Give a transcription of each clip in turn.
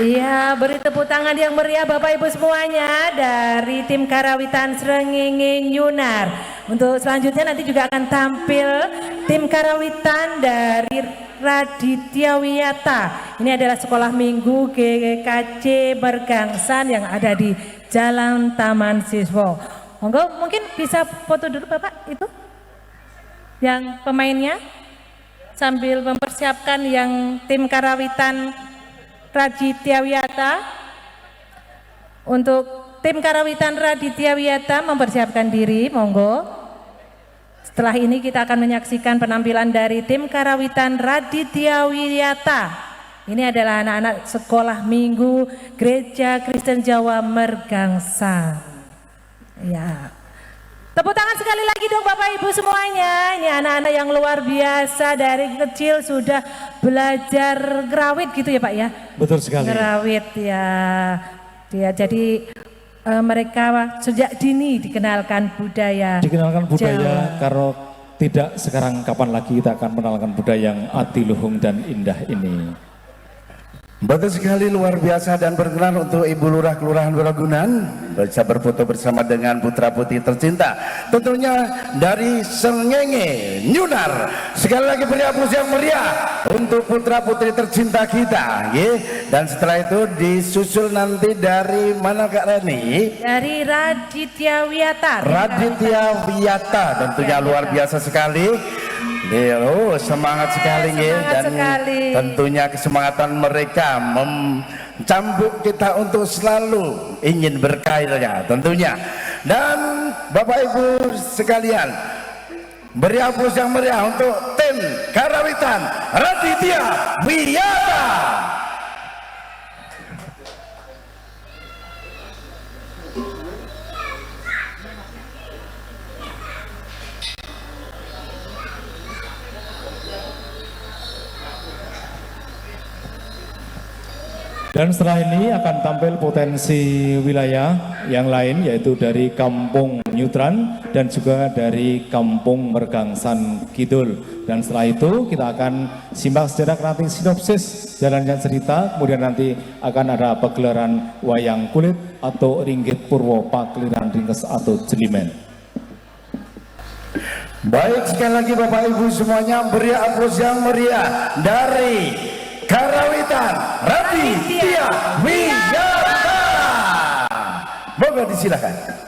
Iya, beri tepuk tangan yang meriah Bapak Ibu semuanya dari tim Karawitan Srengenge Nyunar. Untuk selanjutnya nanti juga akan tampil tim Karawitan dari Raditya Wiyata. Ini adalah sekolah minggu GKC Mergangsan yang ada di Jalan Taman Siswo. Monggo mungkin bisa foto dulu Bapak itu yang pemainnya sambil mempersiapkan yang tim Karawitan Raditya Wiyata. Untuk tim Karawitan Raditya Wiyata mempersiapkan diri, monggo. Setelah ini kita akan menyaksikan penampilan dari tim Karawitan Raditya Wiyata. Ini adalah anak-anak sekolah minggu Gereja Kristen Jawa Mergangsan. Ya. Tepuk tangan sekali lagi dong Bapak Ibu semuanya. Ini anak-anak yang luar biasa dari kecil sudah belajar gerawit gitu ya Pak ya? Betul sekali. Gerawit ya. Jadi mereka sejak dini dikenalkan budaya. Dikenalkan budaya Jawa. karena tidak sekarang kapan lagi kita akan mengenalkan budaya yang adiluhung dan indah ini. Betul sekali, luar biasa, dan berkenan untuk Ibu Lurah Kelurahan Wiragunan bisa berfoto bersama dengan putra putri tercinta tentunya dari Srengenge Nyunar. Sekali lagi beri aplaus yang meriah untuk putra putri tercinta kita, ya. Dan setelah itu disusul nanti dari mana Kak Reni? Dari Raditya Wiyata. Raditya Wiyata, tentunya luar biasa sekali. Oh, semangat sekali ya, dan sekali. tentunya kesemangatan mereka mencambuk kita untuk selalu ingin berkarirnya tentunya. Dan Bapak Ibu sekalian, beri aplaus yang meriah untuk tim Karawitan Raditya Wiyata. Dan setelah ini akan tampil potensi wilayah yang lain, yaitu dari Kampung Nyutran dan juga dari Kampung Mergangsan Kidul. Dan setelah itu kita akan simak sejarah nanti sinopsis jalannya cerita, kemudian nanti akan ada pagelaran wayang kulit atau ringgit purwo pakliran ringkes atau jelimen. Baik, sekali lagi Bapak Ibu semuanya, beri aplaus yang meriah dari Karawitan Raditya Wiyata. Moga disilakan.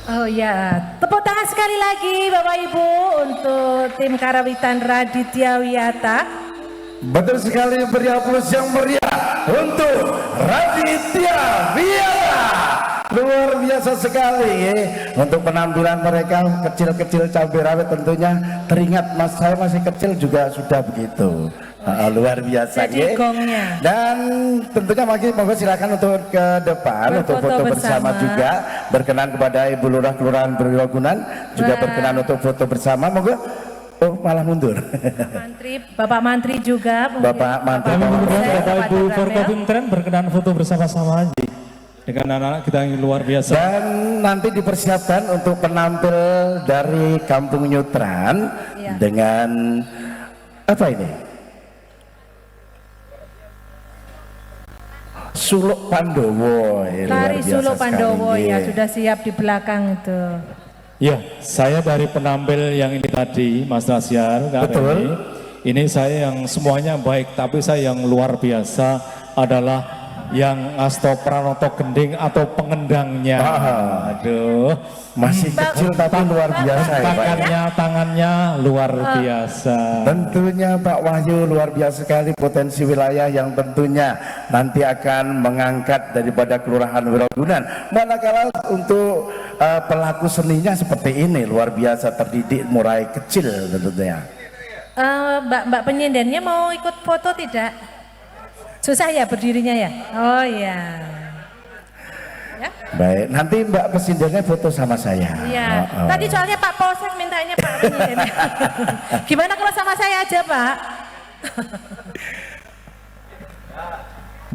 Oh ya, tepuk tangan sekali lagi Bapak Ibu untuk tim Karawitan Raditya Wiyata. Betul sekali, beri aplaus yang meriah untuk Raditya Wiyata. Luar biasa sekali untuk penampilan mereka, kecil-kecil cabai rawit tentunya teringat mas saya masih kecil juga sudah begitu. Luar biasa Jadi gongnya. Dan tentunya monggo silakan untuk ke depan untuk foto bersama juga, berkenan kepada Ibu Lurah Kelurahan Berwagunan juga berkenan untuk foto bersama, monggo. Oh malah mundur. Bapak Mantri juga. Bapak Mantri. Bapak Ibu Forkopimtren berkenan foto bersama-sama aja dengan anak-anak kita yang luar biasa. Dan nanti dipersiapkan untuk penampil dari Kampung Nyutran dengan apa ini? Suluk Pandowo. Tari Suluk Pandowo ya sudah siap di belakang itu. Ya, saya dari penampil yang ini tadi, Mas Nasyar. Betul. Ini saya yang semuanya baik, tapi saya yang luar biasa adalah yang Asto Pranoto Gending atau pengendangnya. Aduh, masih kecil tapi luar biasa ya, tangannya luar biasa. Tentunya Pak Wahyu luar biasa sekali, potensi wilayah yang tentunya nanti akan mengangkat daripada Kelurahan Wiragunan. Manakala untuk pelaku seninya seperti ini luar biasa, terdidik mulai kecil tentunya. Mbak penyendennya mau ikut foto tidak? Susah ya berdirinya ya? Oh iya. Ya? Baik, nanti Mbak Pesindennya foto sama saya. Iya. Tadi soalnya Pak Polsek mintanya Pak Presiden. Gimana kalau sama saya aja Pak?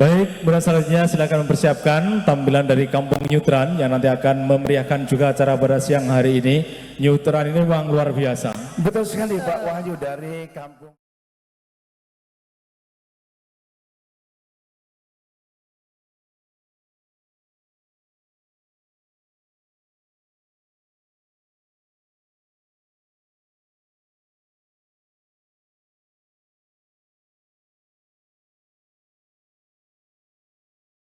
Baik, selanjutnya silakan mempersiapkan tampilan dari Kampung Nyutran yang nanti akan memeriahkan juga acara pada siang hari ini. Nyutran ini memang luar biasa. Betul sekali Pak Wahyu dari Kampung